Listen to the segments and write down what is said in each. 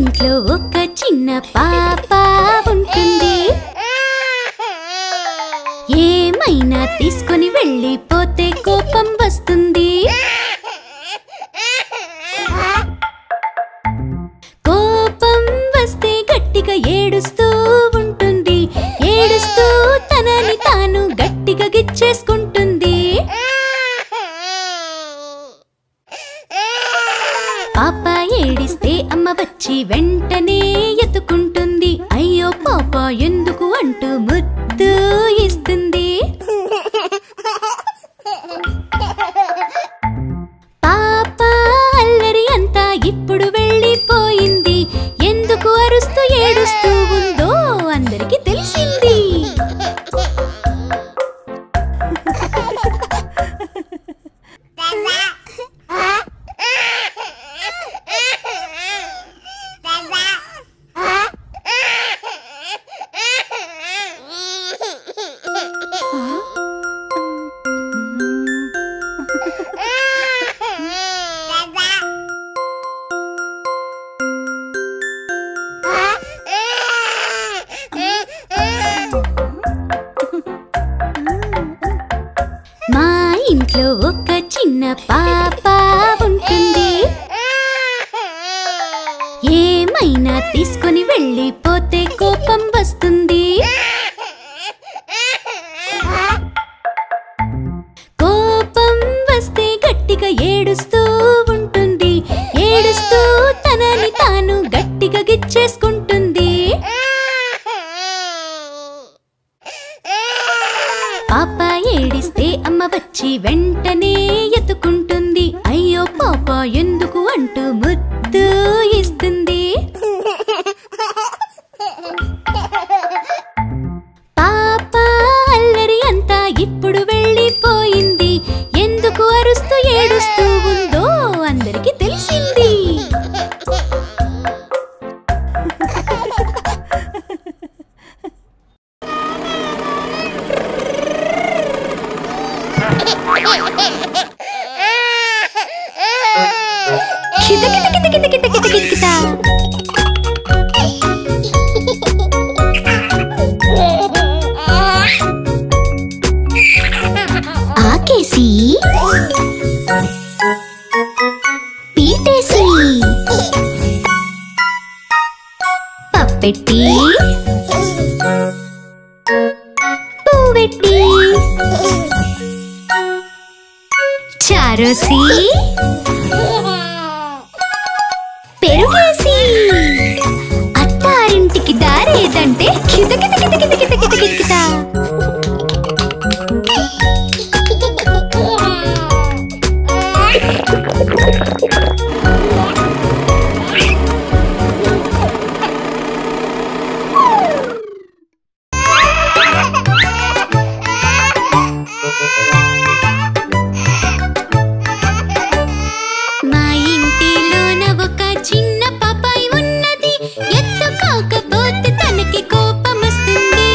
ఇంట్లో ఒక చిన్న పాప ఉంటుంది. ఏమైనా తీసుకొని వెళ్ళిపోతే కోపం వస్తుంది. కోపం వస్తే గట్టిగా ఏడుస్తూ ఉంటుంది. ఏడుస్తూ తనని తాను గట్టిగా గిచ్చేసుకుంటుంది. పాప ఏడిస్తే అమ్మ వచ్చి వెంటనే ఎత్తుకుంటుంది. అయ్యో పాప ఎందుకు అంటూ ముద్దు ఇస్తుంది. పాప అల్లరి అంతా ఇప్పుడు వెళ్ళిపోయింది. ఎందుకు అరుస్తూ ఏడుస్తూ ఉందో అందరికీ తెలిసింది. మా ఇంట్లో ఒక చిన్న పాప ఉంటుంది. ఏమైనా తీసుకొని వెళ్ళిపోతే కోపం వస్తుంది. కోపం వస్తే గట్టిగా ఏడుస్తూ ఉంటుంది. ఏడుస్తూ తనని తాను గట్టిగా గిచ్చేసుకుంటుంది. పాప ఏడిస్తే అమ్మ వచ్చి వెంటనే ఎత్తుకుంటుంది. అయ్యో పాప ఎందుకు అంటూ ముద్దు ఇస్తుంది. పాప అల్లరి అంతా ఇప్పుడు వెళ్ళిపోయింది. ఎందుకు అరుస్తూ ఏడుస్తూ ఉందో అందరికీ తెలిసింది. ఆకేసి పీటేసి పప్పెట్టి పువ్వెట్టి చారోసి పెరుగేసి అత్తారింటికి దారేదంటే కిత కిత కిత కిత కిత కిత కిత కిత. మా ఇంటిలోన ఒక చిన్న పాపాయి ఉన్నది. ఎత్తుకోకపోతే తనకి కోపం వస్తుంది.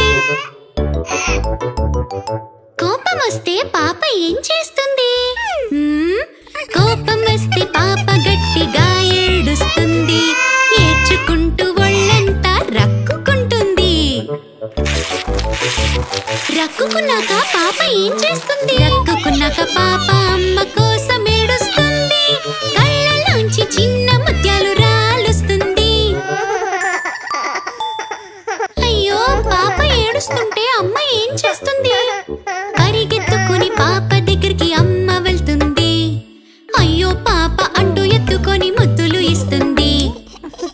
కోపం వస్తే పాప ఏం చేస్తుంది? కోపం వస్తే పాప గట్టిగా ఏడుస్తుంది. ఏడ్చుకుంటూ ఒళ్ళంతా రక్కుకుంటుంది. రక్కుకున్నాక పాప ఏం చేస్తుంది? రక్కుకున్నాక పాప అమ్మ కోసం ఏడుస్తుంది. కళ్ళలోంచి చిన్న ముత్యాలు రాలుస్తుంది. అయ్యో పాప ఏడుస్తుంటే అమ్మ ఏం చేస్తుంది? పరిగెత్తుకుని పాప దగ్గరికి అమ్మ వెళ్తుంది. అయ్యో పాప అంటూ ఎత్తుకొని ముద్దులు ఇస్తుంది.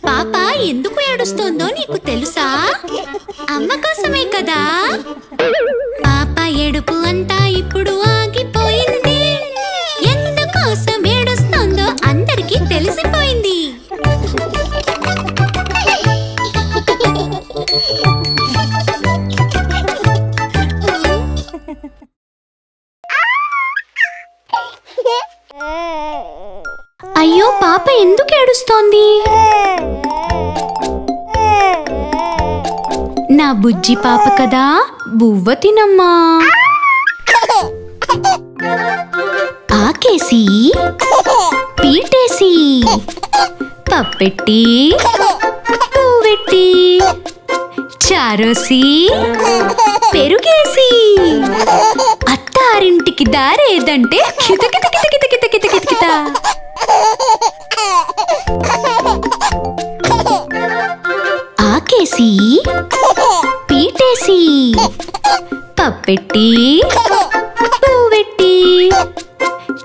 పాప ఎందుకు ఏడుస్తుందో నీకు తెలుసా? అమ్మ కోసమే కదా. పాప ఏడుపు అంతా ఇప్పుడు ఆగిపోయింది. ఎందుకోసం ఏడుస్తుందో అందరికీ తెలిసిపోయింది. అయ్యో పాప ఎందుకు ఏడుస్తోంది? నా బుజ్జి పాప కదా, బువ్వ తినమ్మా. ఆకేసి పీటేసి పప్పెట్టి పెట్టి చారోసి పెరుగేసి అత్తారింటికి దారేదంటే కితకిత కితకిత కితకిత కితకిత. ఆకేసి పీటేసి పప్పెట్టి పువ్వెట్టి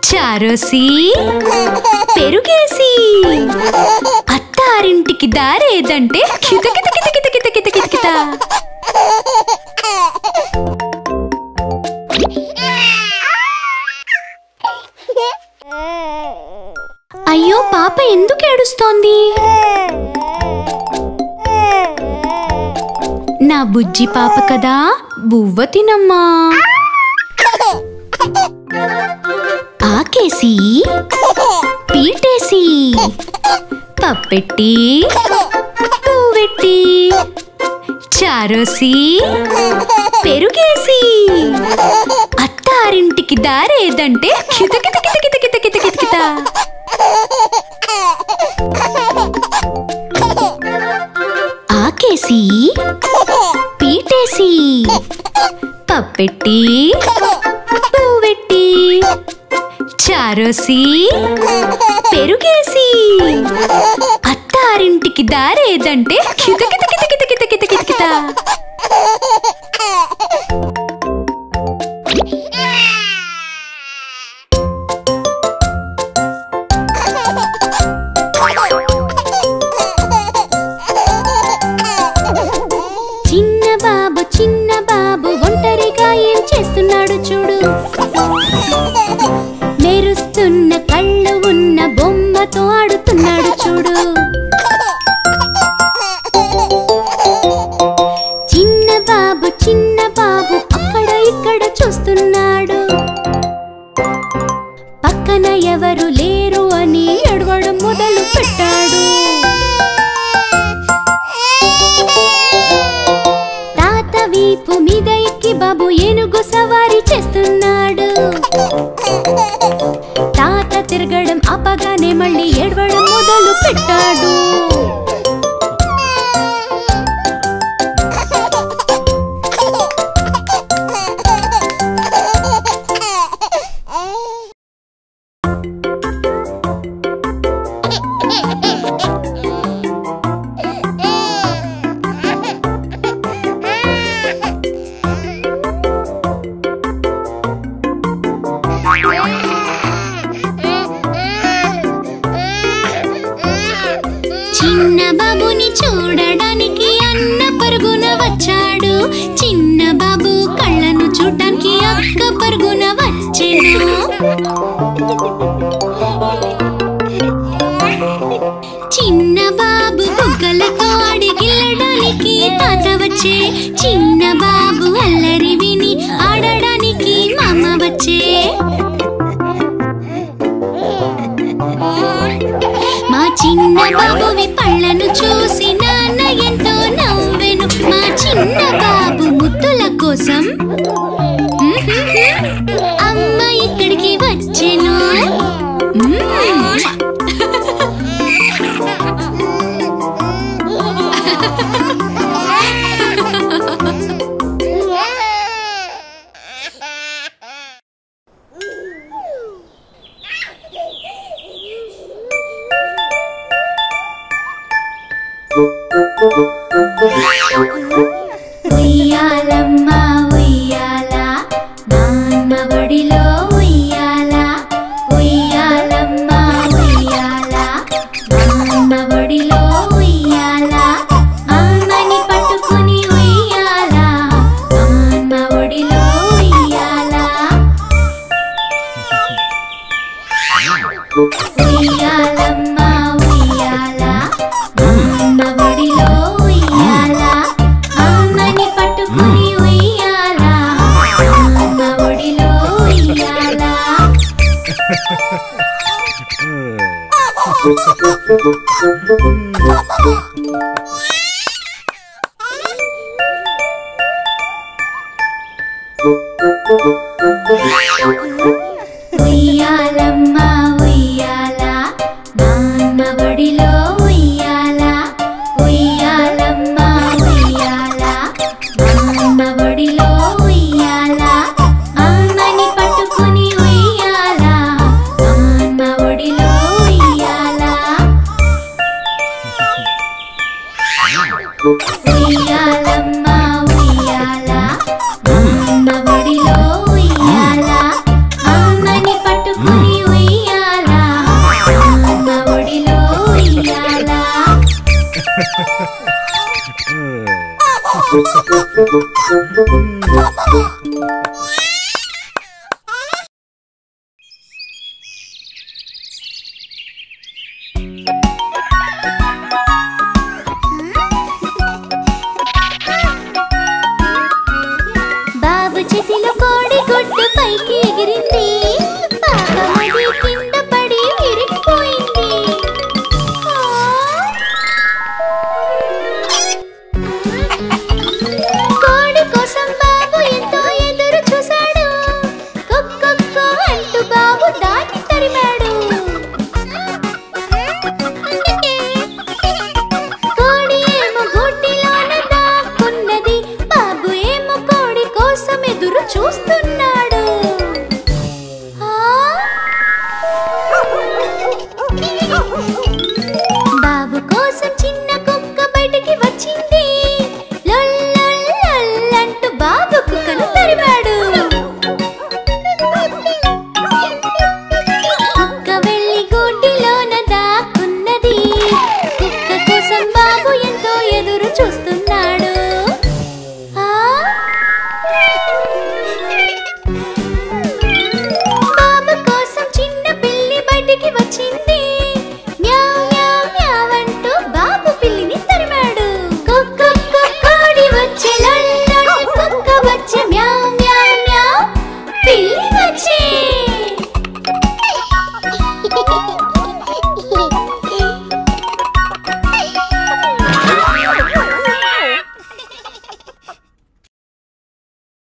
చారోసి పెరుగేసి అత్తారింటికి దారేదంటే కితకిత కితకిత కితకిత కితకిత. అయ్యో పాప ఎందుకు ఏడుస్తోంది? నా బుజ్జి పాప కదా, బువ్వ తినమ్మా. ఆకేసి పీటేసి పప్పెట్టి పువ్వెట్టి చారోసి పెరుగేసి అత్తారింటికి దారేదంటే కితకిత కితకిత కితకిత కితకిత. ఆకేసి పీటేసి పప్పెట్టి పువ్వెట్టి చారోసి పెరుగేసి అత్తారింటికి దారేదంటే కితకిత కితకిత కితకిత కితకిత. చిన్న బాబు ఒంటరిగా ఏం చేస్తున్నాడు చూడు. మెరుస్తున్న కళ్ళు ఉన్న బొమ్మతో ఆడుతున్నాడు చూడు. చిన్న బాబు అక్కడ ఇక్కడ చూస్తున్నాడు. పక్కన ఎవరు లేరు అని ఏడవడం మొదలు పెట్టాడు. తాత వీపు మీద ఎక్కి బాబు ఏనుగు సవారీ చేస్తున్నాడు. తాత తిరగడం ఆపగానే మళ్ళీ ఏడవడం మొదలు పెట్టాడు. చిన్న బాబుని చూడడానికి అన్న పరుగున వచ్చాడు. చిన్న బాబు కళ్ళను చూడడానికి అక్క పరుగున వచ్చెను. చిన్న బాబు బుగ్గలతో అడిగిల్లడానికి తాత వచ్చే. చిన్న బాబు అల్లరి విని ఆడడానికి మామ వచ్చే. మా చిన్న బాబువి పళ్ళను చూసి నాన్న ఎంతో నవ్వెను. మా చిన్న బాబు ముద్దుల కోసం అమ్మ ఇక్కడికి వచ్చెను. ఉయ్యాలమ్మ ఉయ్యాల నాన్న ఒడిలో ఉయ్యాల. ఉయ్యాలమ్మ ఉయ్యాల నాన్న ఒడిలో ఉయ్యాల. అమ్మని పట్టుకుని ఉయ్యాల నాన్న ఒడిలో ఉయ్యాల. ఉయ్యాలమ్మ ఉయ్యాల నాన్న ఒడిలో ఉయ్యాల. అమ్మని పట్టుకుని ఉయ్యాల నాన్న ఒడిలో ఉయ్యాల. ఉయ్యాలమ్మ ఉయ్యాల నాన్న ఒడిలో ఉయ్యాల. ఉయ్యాలమ్మ ఉయ్యాలమ్మ ఉయ్యాల అమ్మ ఒడిలో ఉయ్యాల అమ్మని పట్టుకుని ఉయ్యాల అమ్మ ఒడిలో ఉయ్యాల బాబు చేతిలో కోడి గుడ్డు పైకి ఎగిరింది పాపమది కింద పడి విరిగిపోయింది కోడి కోసం బాబు ఎంతో ఎదురు చూశాడు కొక్కొక్కో అంటూ బాబు దాన్ని తరిమాడు కోడి ఏమో గుడ్డిలోన దాక్కున్నది బాబు ఏమో కోడి కోసం ఎదురు చూస్తున్నాడు ఆ